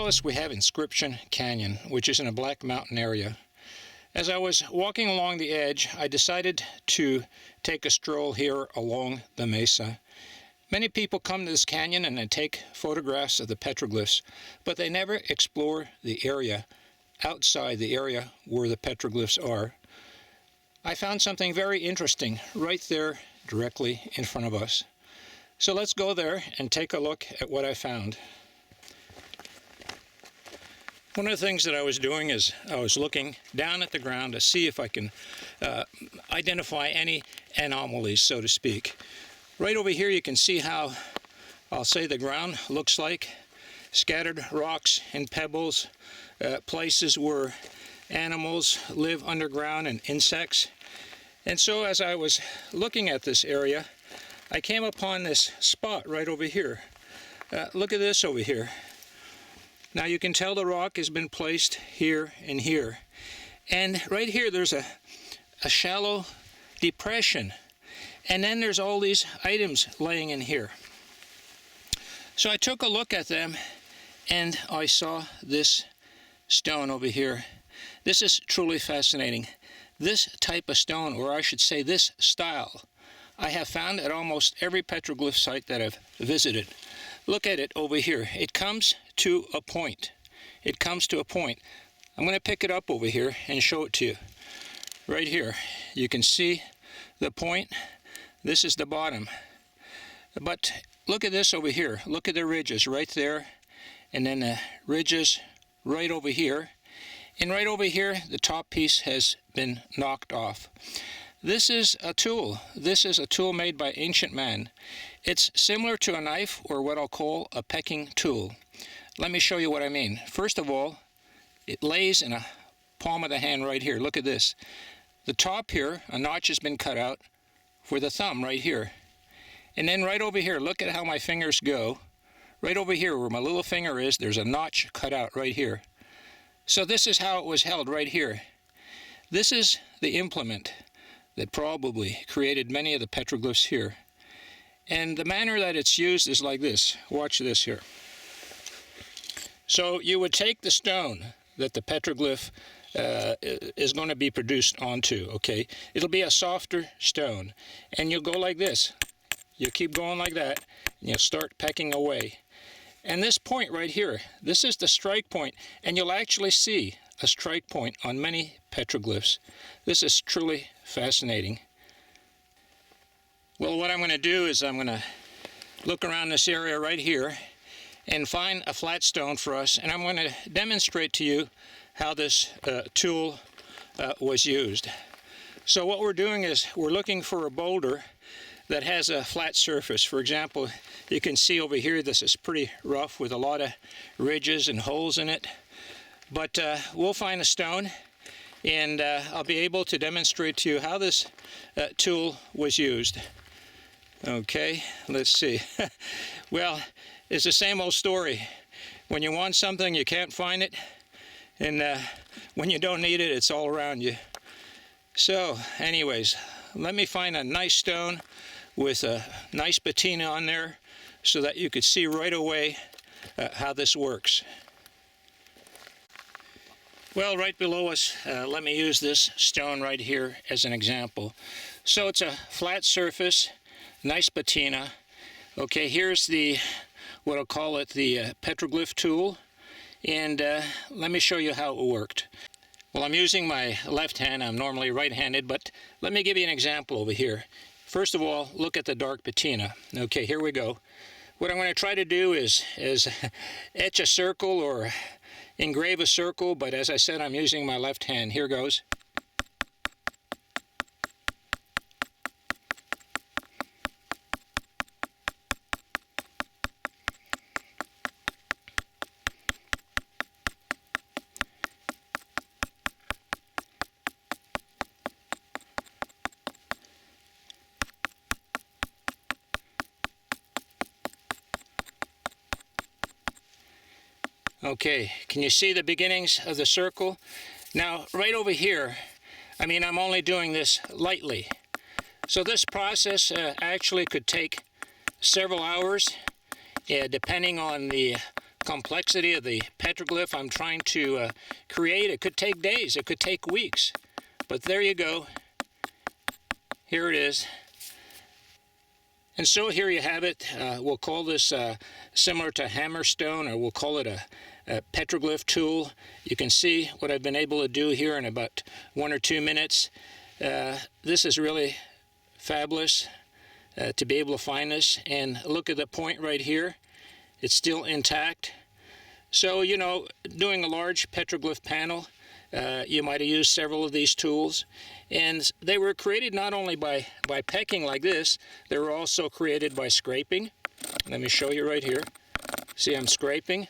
below us we have Inscription Canyon, which is in a black mountain area. As I was walking along the edge, I decided to take a stroll here along the mesa. Many people come to this canyon and they take photographs of the petroglyphs, but they never explore the area outside the area where the petroglyphs are. I found something very interesting right there directly in front of us. So let's go there and take a look at what I found. One of the things that I was doing is I was looking down at the ground to see if I can identify any anomalies, so to speak. Right over here you can see how, I'll say, the ground looks like. Scattered rocks and pebbles, places where animals live underground and insects. And so as I was looking at this area, I came upon this spot right over here. Look at this over here. Now you can tell the rock has been placed here and here. And right here there's a shallow depression. And then there's all these items laying in here. So I took a look at them and I saw this stone over here. This is truly fascinating. This type of stone, or I should say this style, I have found at almost every petroglyph site that I've visited. Look at it over here. It comes to a point. It comes to a point. I'm going to pick it up over here and show it to you. Right here. You can see the point. This is the bottom. But look at this over here. Look at the ridges right there. And then the ridges right over here. And right over here, the top piece has been knocked off. This is a tool. This is a tool made by ancient man. It's similar to a knife, or what I'll call a pecking tool. Let me show you what I mean. First of all, it lays in a palm of the hand right here. Look at this. The top here, a notch has been cut out for the thumb right here. And then right over here, look at how my fingers go. Right over here where my little finger is, there's a notch cut out right here. So this is how it was held right here. This is the implement that probably created many of the petroglyphs here. And the manner that it's used is like this. Watch this here. So you would take the stone that the petroglyph is going to be produced onto, okay? It'll be a softer stone. And you'll go like this. You keep going like that, and you'll start pecking away. And this point right here, this is the strike point, and you'll actually see a strike point on many petroglyphs. This is truly fascinating. Well, what I'm going to do is I'm going to look around this area right here and find a flat stone for us, and I'm going to demonstrate to you how this tool was used. So what we're doing is we're looking for a boulder that has a flat surface. For example, you can see over here this is pretty rough with a lot of ridges and holes in it. But we'll find a stone, and I'll be able to demonstrate to you how this tool was used. Okay, let's see. Well, it's the same old story. When you want something, you can't find it, and when you don't need it, it's all around you. So, anyways, let me find a nice stone with a nice patina on there so that you could see right away how this works. Well, right below us, let me use this stone right here as an example. So it's a flat surface, nice patina. Okay, here's the, what I'll call it, the petroglyph tool. And let me show you how it worked. Well, I'm using my left hand. I'm normally right-handed, but let me give you an example over here. First of all, look at the dark patina. Okay, here we go. What I'm going to try to do is etch a circle or engrave a circle, but as I said, I'm using my left hand. Here goes. Okay, can you see the beginnings of the circle? Now, right over here, I'm only doing this lightly. So this process actually could take several hours, depending on the complexity of the petroglyph I'm trying to create. It could take days, it could take weeks, but there you go. Here it is. And so here you have it. We'll call this similar to hammerstone, or we'll call it a petroglyph tool. You can see what I've been able to do here in about 1 or 2 minutes. This is really fabulous to be able to find this. And look at the point right here. It's still intact. So, you know, doing a large petroglyph panel, you might have used several of these tools. And they were created not only by pecking like this, they were also created by scraping. Let me show you right here. See, I'm scraping.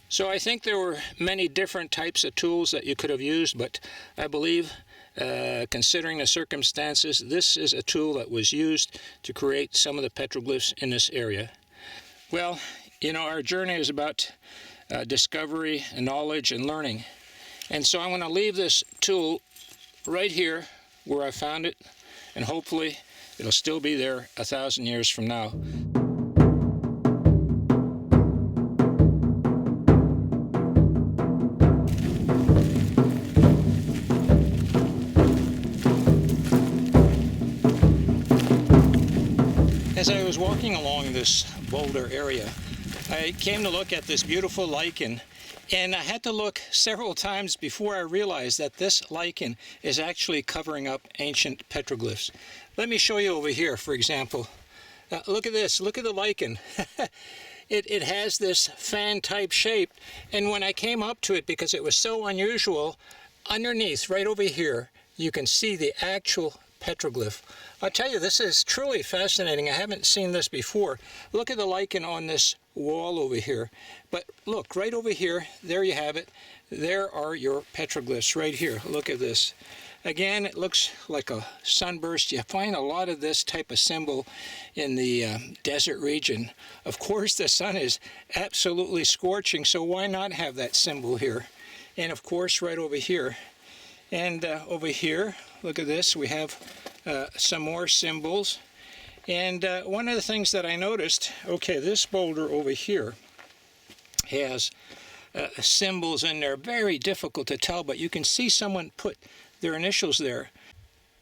So I think there were many different types of tools that you could have used, but I believe, considering the circumstances, this is a tool that was used to create some of the petroglyphs in this area. Well, you know, our journey is about discovery and knowledge and learning. And so I'm going to leave this tool right here where I found it, and hopefully it'll still be there 1,000 years from now. As I was walking along this boulder area, I came to look at this beautiful lichen, and I had to look several times before I realized that this lichen is actually covering up ancient petroglyphs. Let me show you over here, for example. Look at this, look at the lichen. It has this fan-type shape, and when I came up to it, because it was so unusual, underneath, right over here, you can see the actual petroglyph. I'll tell you, this is truly fascinating. I haven't seen this before. Look at the lichen on this wall over here. But look, right over here, there you have it. There are your petroglyphs right here. Look at this. Again, it looks like a sunburst. You find a lot of this type of symbol in the desert region. Of course, the sun is absolutely scorching, so why not have that symbol here? And of course, right over here. And over here, look at this, we have some more symbols. And one of the things that I noticed, okay, this boulder over here has symbols in there, very difficult to tell, but you can see someone put their initials there.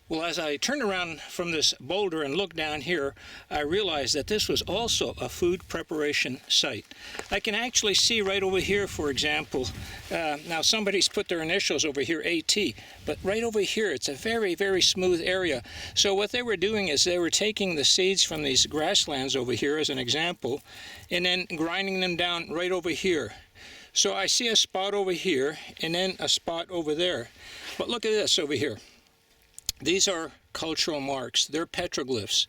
Well, as I turned around from this boulder and looked down here, I realized that this was also a food preparation site. I can actually see right over here, for example, now somebody's put their initials over here, AT, but right over here, it's a very, very smooth area. So what they were doing is they were taking the seeds from these grasslands over here, as an example, and then grinding them down right over here. So I see a spot over here, and then a spot over there. But look at this over here. These are cultural marks. They're petroglyphs.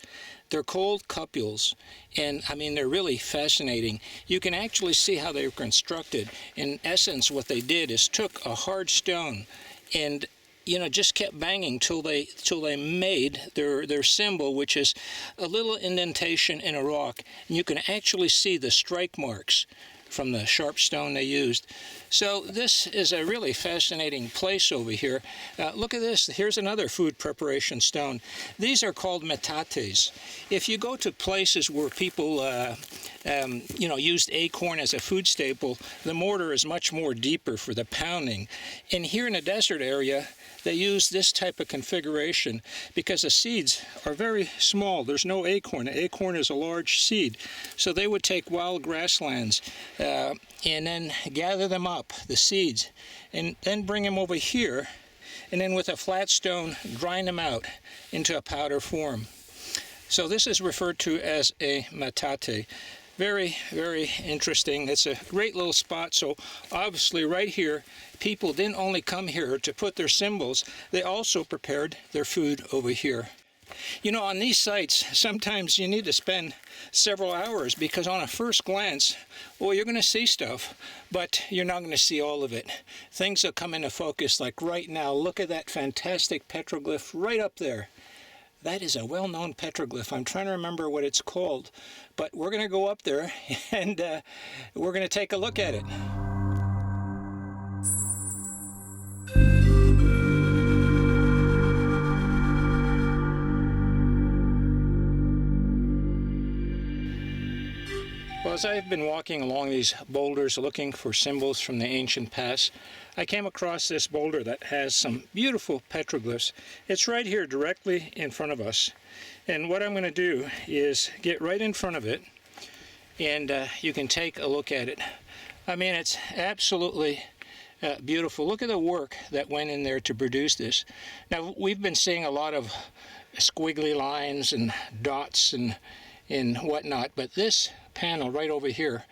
They're called cupules, and I mean, they're really fascinating. You can actually see how they were constructed. In essence, what they did is took a hard stone and, you know, just kept banging till they made their symbol, which is a little indentation in a rock. And you can actually see the strike marks from the sharp stone they used. So this is a really fascinating place over here. Look at this. Here's another food preparation stone. These are called metates. If you go to places where people you know, used acorn as a food staple, the mortar is much more deeper for the pounding. And here in the desert area, they use this type of configuration because the seeds are very small. There's no acorn. The acorn is a large seed. So they would take wild grasslands and then gather them up, the seeds, and then bring them over here, and then with a flat stone, grind them out into a powder form. So this is referred to as a metate. Very, very interesting. It's a great little spot. So obviously right here, people didn't only come here to put their symbols, they also prepared their food over here. You know, on these sites, sometimes you need to spend several hours because on a first glance, well, you're going to see stuff, but you're not going to see all of it. Things will come into focus, like right now. Look at that fantastic petroglyph right up there. That is a well-known petroglyph. I'm trying to remember what it's called, but we're going to go up there and we're going to take a look at it. Well, Well, as I've been walking along these boulders looking for symbols from the ancient past, I came across this boulder that has some beautiful petroglyphs. It's right here directly in front of us. And what I'm going to do is get right in front of it, and you can take a look at it. I mean, it's absolutely beautiful. Look at the work that went in there to produce this. Now, we've been seeing a lot of squiggly lines and dots and whatnot, but this panel right over here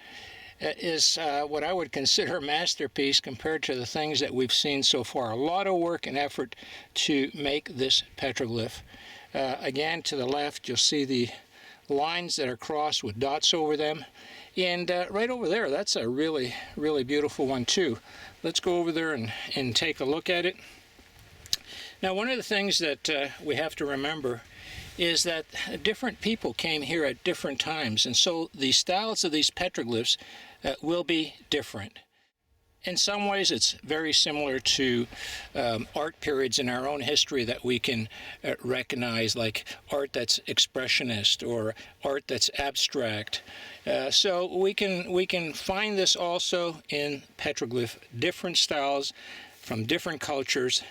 is what I would consider a masterpiece compared to the things that we've seen so far. A lot of work and effort to make this petroglyph. Again, to the left, you'll see the lines that are crossed with dots over them. And right over there, that's a really, really beautiful one too. Let's go over there and take a look at it. Now, one of the things that we have to remember is that different people came here at different times, and so the styles of these petroglyphs will be different. In some ways, it's very similar to art periods in our own history that we can recognize, like art that's expressionist or art that's abstract. So we can find this also in petroglyph, different styles from different cultures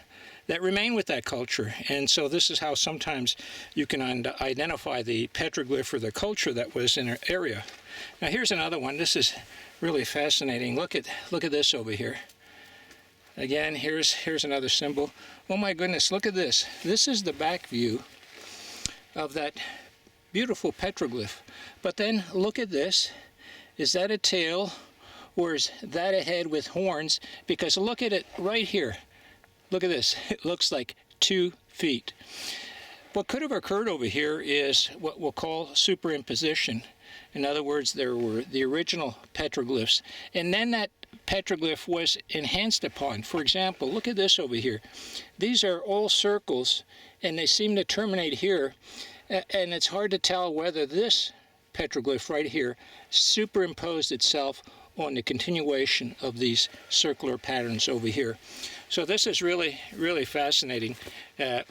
that remain with that culture. And so this is how sometimes you can identify the petroglyph or the culture that was in an area. Now here's another one. This is really fascinating. Look at this over here. Again, here's another symbol. Oh my goodness, look at this. This is the back view of that beautiful petroglyph. But then look at this. Is that a tail, or is that a head with horns? Because look at it right here. Look at this. It looks like 2 feet. What could have occurred over here is what we'll call superimposition. In other words, there were the original petroglyphs, and then that petroglyph was enhanced upon. For example, look at this over here. These are all circles, and they seem to terminate here, and it's hard to tell whether this petroglyph right here superimposed itself on the continuation of these circular patterns over here. So this is really, really fascinating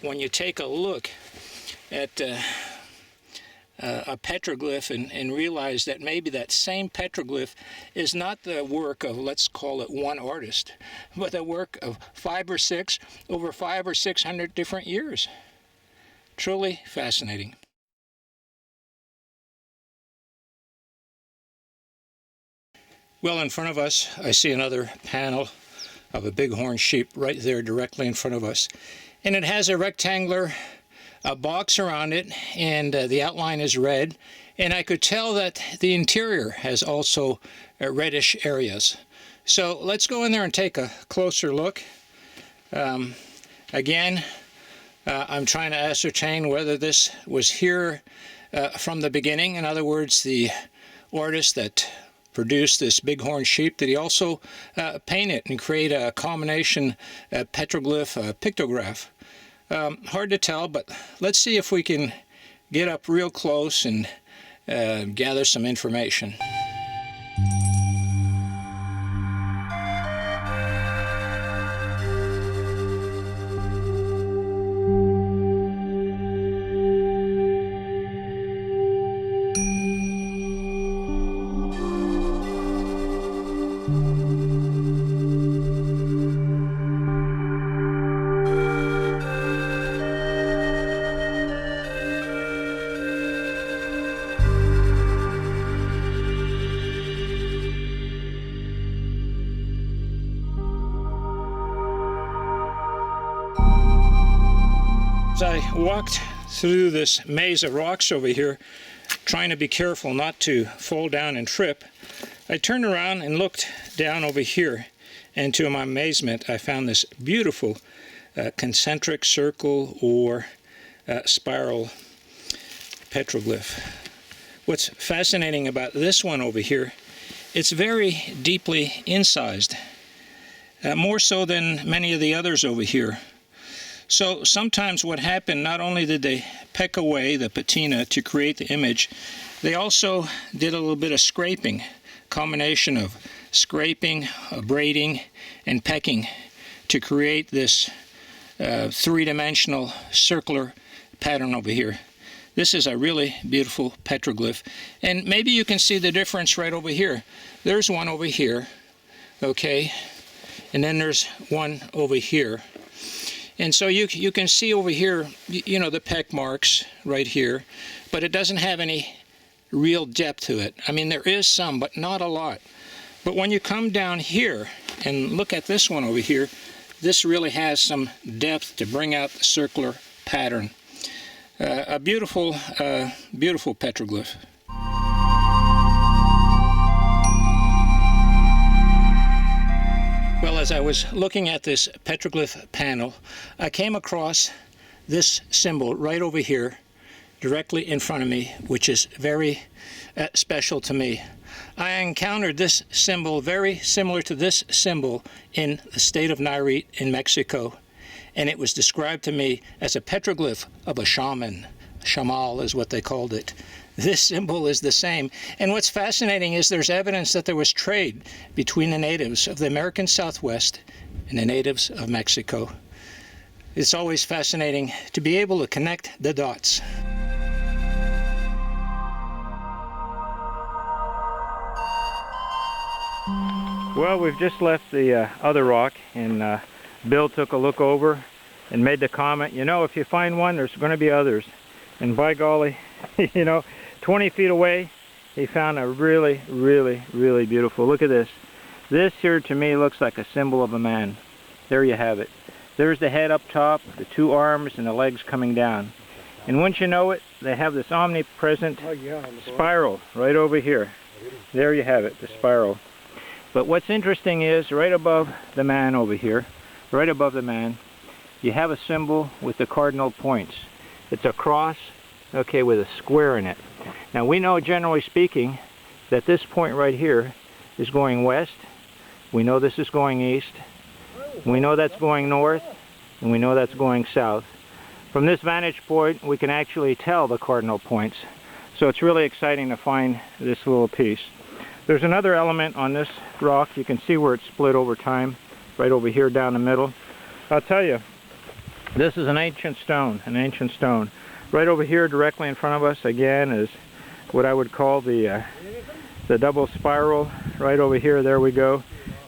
when you take a look at a petroglyph and realize that maybe that same petroglyph is not the work of, let's call it, one artist, but the work of 5 or 6 over 500 or 600 different years. Truly fascinating. Well, in front of us, I see another panel of a bighorn sheep right there directly in front of us. And it has a rectangular box around it, and the outline is red. And I could tell that the interior has also reddish areas. So let's go in there and take a closer look. Again, I'm trying to ascertain whether this was here from the beginning. In other words, the artist that produced this bighorn sheep, did he also paint it and create a combination petroglyph pictograph? Hard to tell, but let's see if we can get up real close and gather some information. As I walked through this maze of rocks over here, trying to be careful not to fall down and trip, I turned around and looked down over here, and to my amazement, I found this beautiful concentric circle or spiral petroglyph. What's fascinating about this one over here, it's very deeply incised, more so than many of the others over here. So sometimes what happened, not only did they peck away the patina to create the image, they also did a little bit of scraping, combination of scraping, braiding, and pecking to create this three-dimensional circular pattern over here. This is a really beautiful petroglyph. And maybe you can see the difference right over here. There's one over here, okay? And then there's one over here. And so you can see over here, you know, the peck marks right here, but it doesn't have any real depth to it. I mean, there is some, but not a lot. But when you come down here and look at this one over here, this really has some depth to bring out the circular pattern. A beautiful, beautiful petroglyph. Well, as I was looking at this petroglyph panel, I came across this symbol right over here, directly in front of me, which is very special to me. I encountered this symbol very similar to this symbol in the state of Nayarit in Mexico, and it was described to me as a petroglyph of a shaman. Shamal is what they called it. This symbol is the same. And what's fascinating is there's evidence that there was trade between the natives of the American Southwest and the natives of Mexico. It's always fascinating to be able to connect the dots. Well, we've just left the other rock, and Bill took a look over and made the comment, you know, if you find one, there's going to be others. And by golly, you know, 20 feet away, he found a really, really, really beautiful. Look at this. This here to me looks like a symbol of a man. There you have it. There's the head up top, the two arms, and the legs coming down. And once you know it, they have this omnipresent spiral right over here. There you have it, the spiral. But what's interesting is right above the man over here, right above the man, you have a symbol with the cardinal points. It's a cross, okay, with a square in it. Now we know, generally speaking, that this point right here is going west. We know this is going east. We know that's going north, and we know that's going south. From this vantage point, we can actually tell the cardinal points. So it's really exciting to find this little piece. There's another element on this rock. You can see where it's split over time, right over here down the middle. I'll tell you, this is an ancient stone, Right over here, directly in front of us, again, is what I would call the double spiral. Right over here, there we go.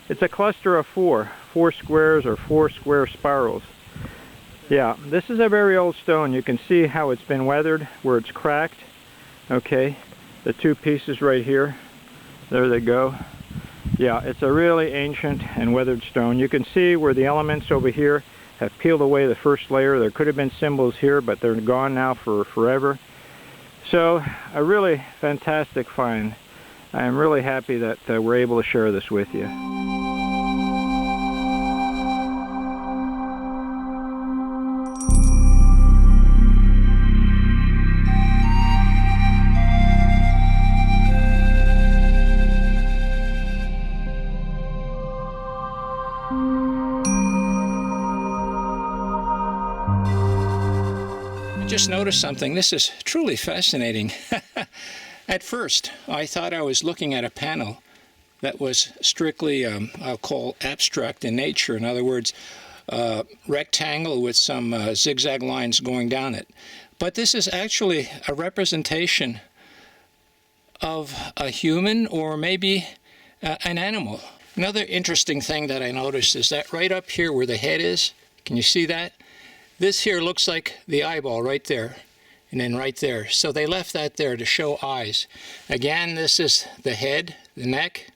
It's a cluster of four squares or four square spirals. Yeah, this is a very old stone. You can see how it's been weathered, where it's cracked. Okay, the two pieces right here. There they go. Yeah, it's a really ancient and weathered stone. You can see where the elements over here have peeled away the first layer. There could have been symbols here, but they're gone now for forever. So, a really fantastic find. I am really happy that we're able to share this with you. Just noticed something. This is truly fascinating. At first, I thought I was looking at a panel that was strictly, I'll call abstract in nature. In other words, rectangle with some zigzag lines going down it. But this is actually a representation of a human or maybe an animal. Another interesting thing that I noticed is that right up here where the head is, can you see that? This here looks like the eyeball right there, and then right there. So they left that there to show eyes. Again, this is the head, the neck,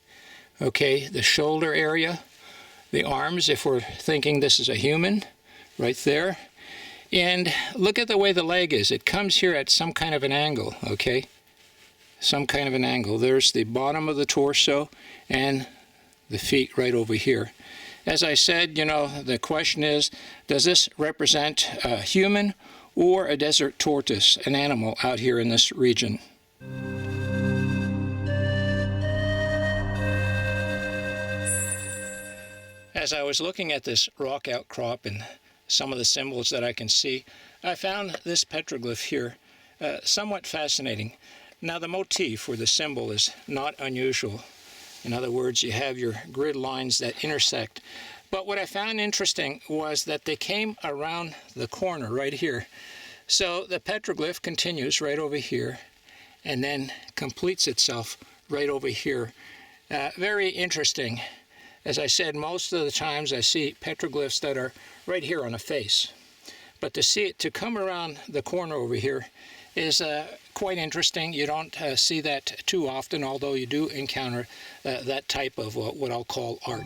okay, the shoulder area, the arms, if we're thinking this is a human, right there. And look at the way the leg is. It comes here at some kind of an angle, okay? Some kind of an angle. There's the bottom of the torso and the feet right over here. As I said, you know, the question is, does this represent a human or a desert tortoise, an animal out here in this region? As I was looking at this rock outcrop and some of the symbols that I can see, I found this petroglyph here somewhat fascinating. Now the motif, or the symbol, is not unusual. In other words, you have your grid lines that intersect. But what I found interesting was that they came around the corner right here. So the petroglyph continues right over here and then completes itself right over here. Very interesting. As I said, most of the times I see petroglyphs that are right here on a face. But to see it, to come around the corner over here is quite interesting. You don't see that too often, although you do encounter that type of what I'll call art.